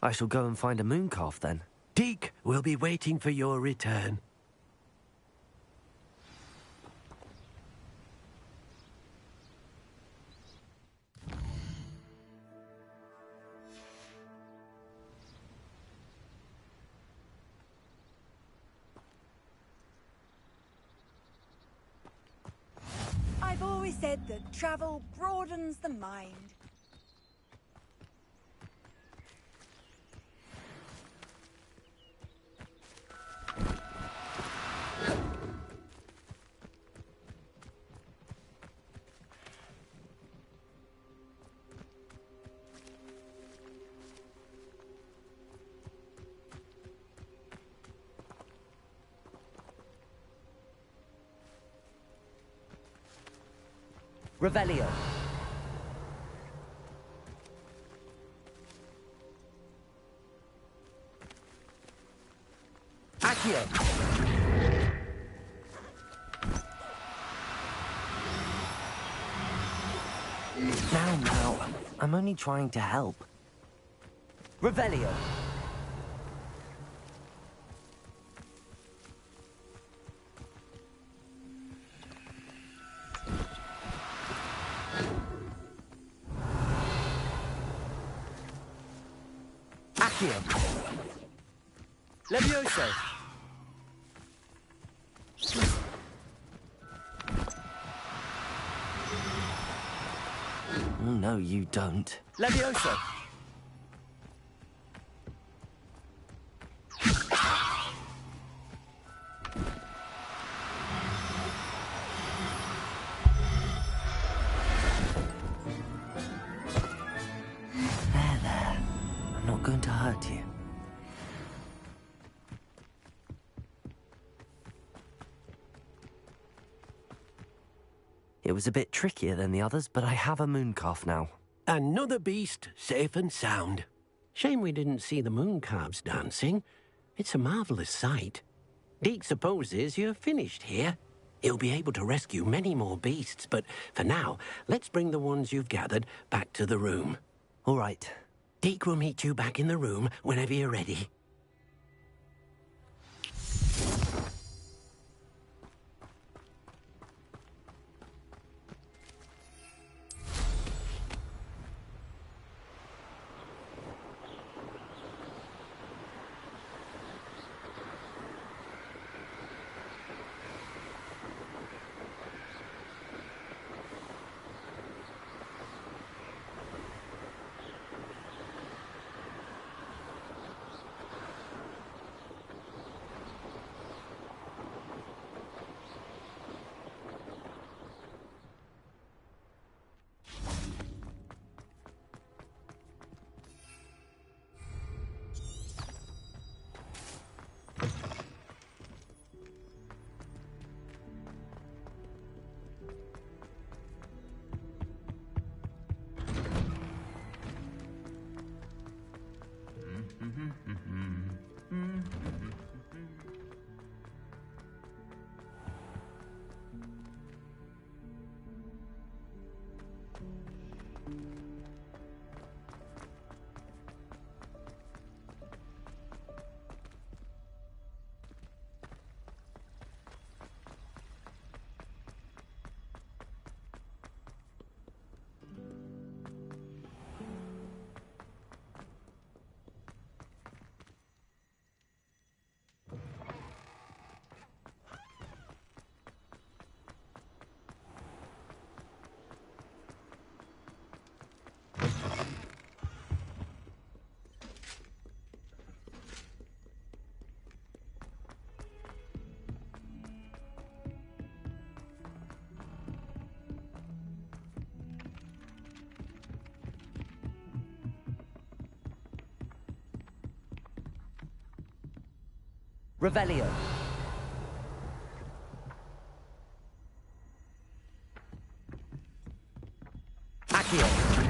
S5: I shall go and find a mooncalf then.
S20: Deke will be waiting for your return.
S14: I've always said that travel broadens the mind.
S5: Revelio. Accio. Now, I'm only trying to help. Revelio. Accio. Levioso. No, you don't. Levioso. There. I'm not going to hurt you. It was a bit trickier than the others, but I have a mooncalf now.
S20: Another beast, safe and sound. Shame we didn't see the moon calves dancing. It's a marvelous sight. Deke supposes you're finished here. He'll be able to rescue many more beasts, but for now, let's bring the ones you've gathered back to the room.
S5: All right.
S20: Deke will meet you back in the room whenever you're ready.
S16: Revelio. Accio.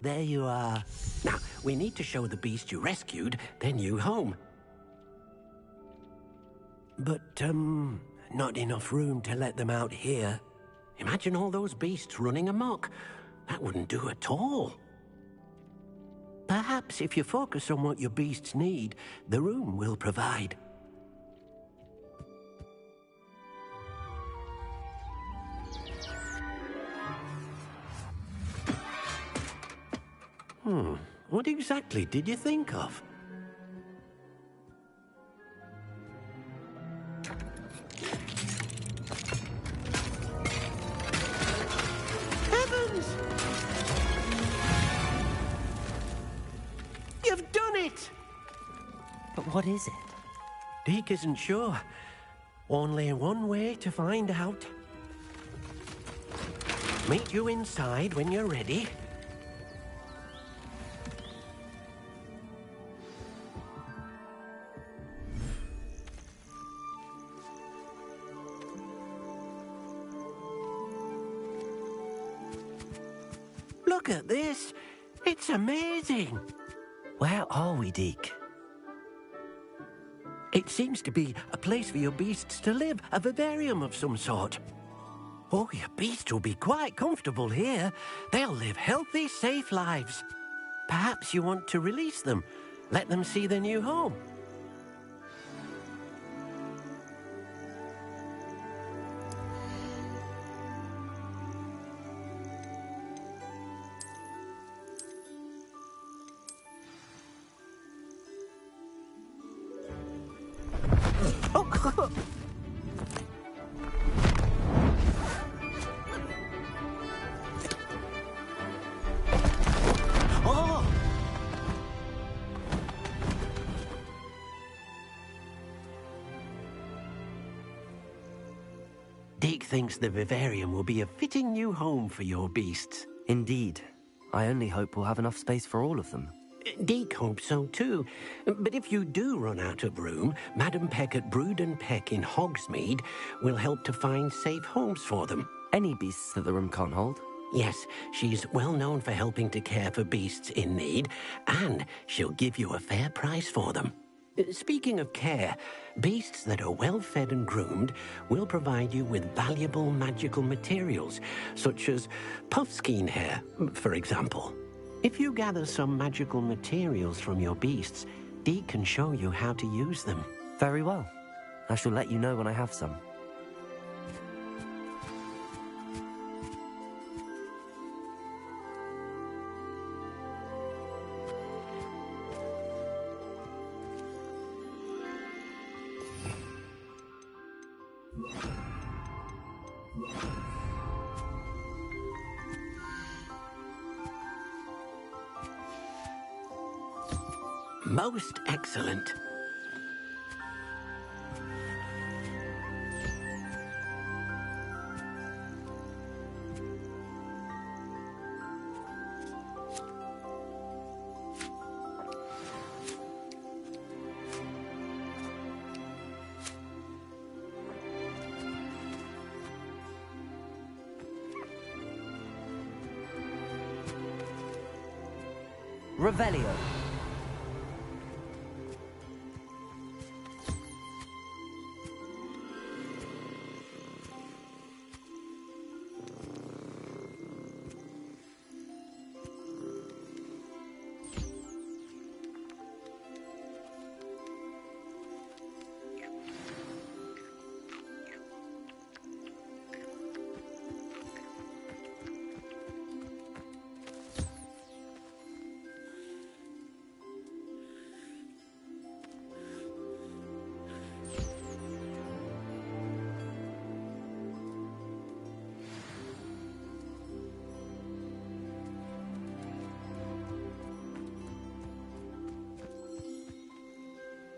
S20: There you are. Now, we need to show the beast you rescued their new home. But, not enough room to let them out here. Imagine all those beasts running amok. That wouldn't do at all. Perhaps if you focus on what your beasts need, the room will provide. What exactly did you think of? Heavens! You've done it!
S5: But what is it?
S20: Deke isn't sure. Only one way to find out. Meet you inside when you're ready. Look at this. It's amazing.
S5: Where are we, Deke?
S20: It seems to be a place for your beasts to live, a vivarium of some sort. Oh, your beasts will be quite comfortable here. They'll live healthy, safe lives. Perhaps you want to release them, let them see their new home. Deke thinks the vivarium will be a fitting new home for your beasts.
S5: Indeed. I only hope we'll have enough space for all of them.
S20: Deke hopes so too. But if you do run out of room, Madam Peck at Brood and Peck in Hogsmeade will help to find safe homes for them.
S5: Any beasts that the room can't hold?
S20: Yes, she's well known for helping to care for beasts in need, and she'll give you a fair price for them. Speaking of care, beasts that are well fed and groomed will provide you with valuable magical materials, such as puffskein hair, for example. If you gather some magical materials from your beasts, Deke can show you how to use them.
S5: Very well. I shall let you know when I have some.
S20: Most excellent.
S5: Revelio.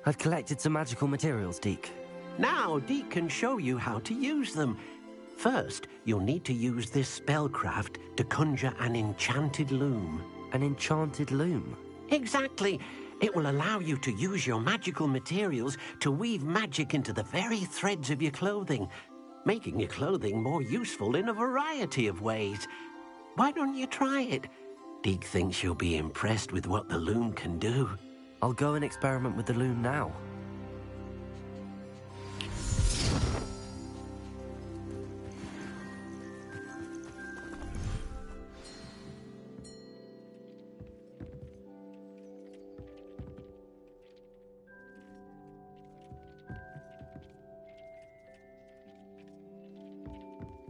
S5: I've collected some magical materials, Deke.
S20: Now, Deke can show you how to use them. First, you'll need to use this spellcraft to conjure an enchanted loom.
S5: An enchanted loom?
S20: Exactly. It will allow you to use your magical materials to weave magic into the very threads of your clothing, making your clothing more useful in a variety of ways. Why don't you try it? Deke thinks you'll be impressed with what the loom can do.
S5: I'll go and experiment with the loom now.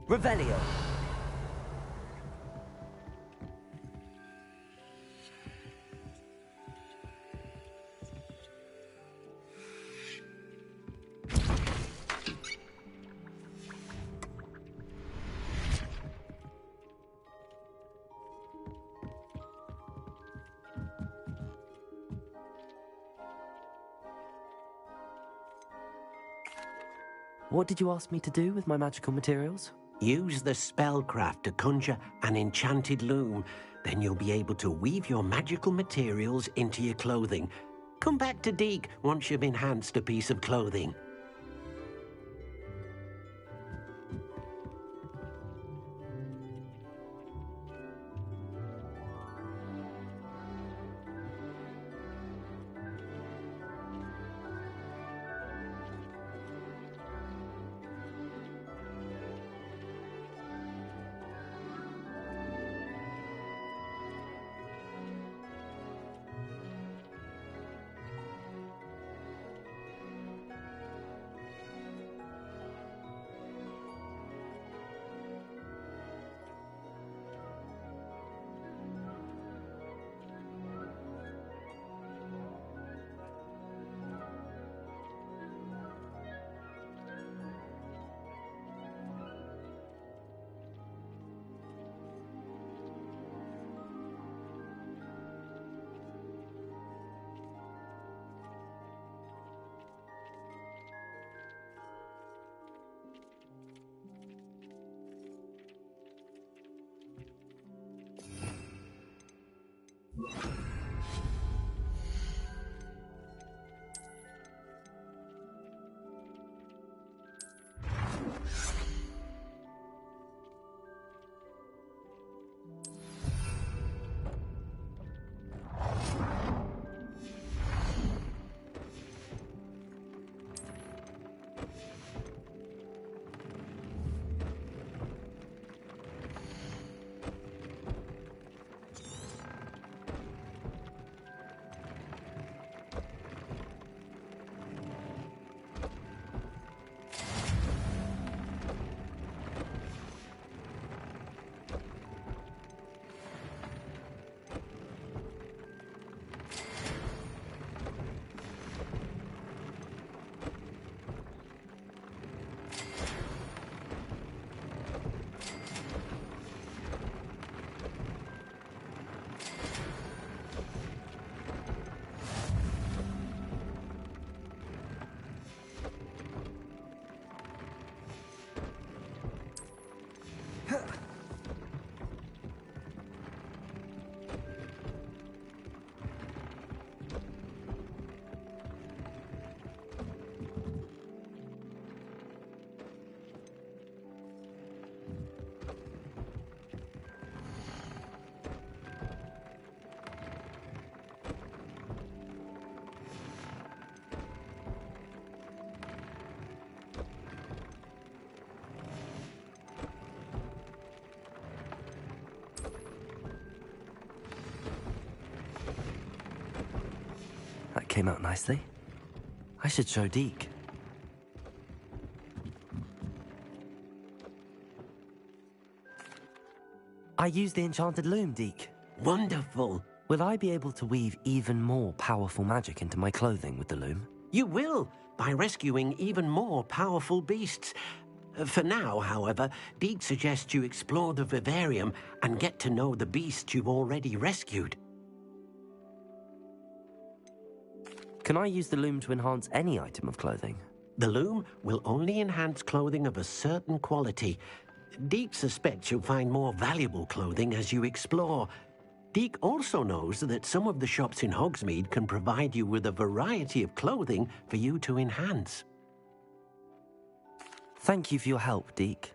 S5: Revelio. What did you ask me to do with my magical materials?
S20: Use the spellcraft to conjure an enchanted loom. Then you'll be able to weave your magical materials into your clothing. Come back to Deke once you've enhanced a piece of clothing.
S5: came out nicely. I should show Deke. I used the enchanted loom, Deke.
S20: Wonderful.
S5: Will I be able to weave even more powerful magic into my clothing with the loom?
S20: You will, by rescuing even more powerful beasts. For now, however, Deke suggests you explore the vivarium and get to know the beasts you've already rescued.
S5: Can I use the loom to enhance any item of clothing?
S20: The loom will only enhance clothing of a certain quality. Deke suspects you'll find more valuable clothing as you explore. Deke also knows that some of the shops in Hogsmeade can provide you with a variety of clothing for you to enhance.
S5: Thank you for your help, Deke.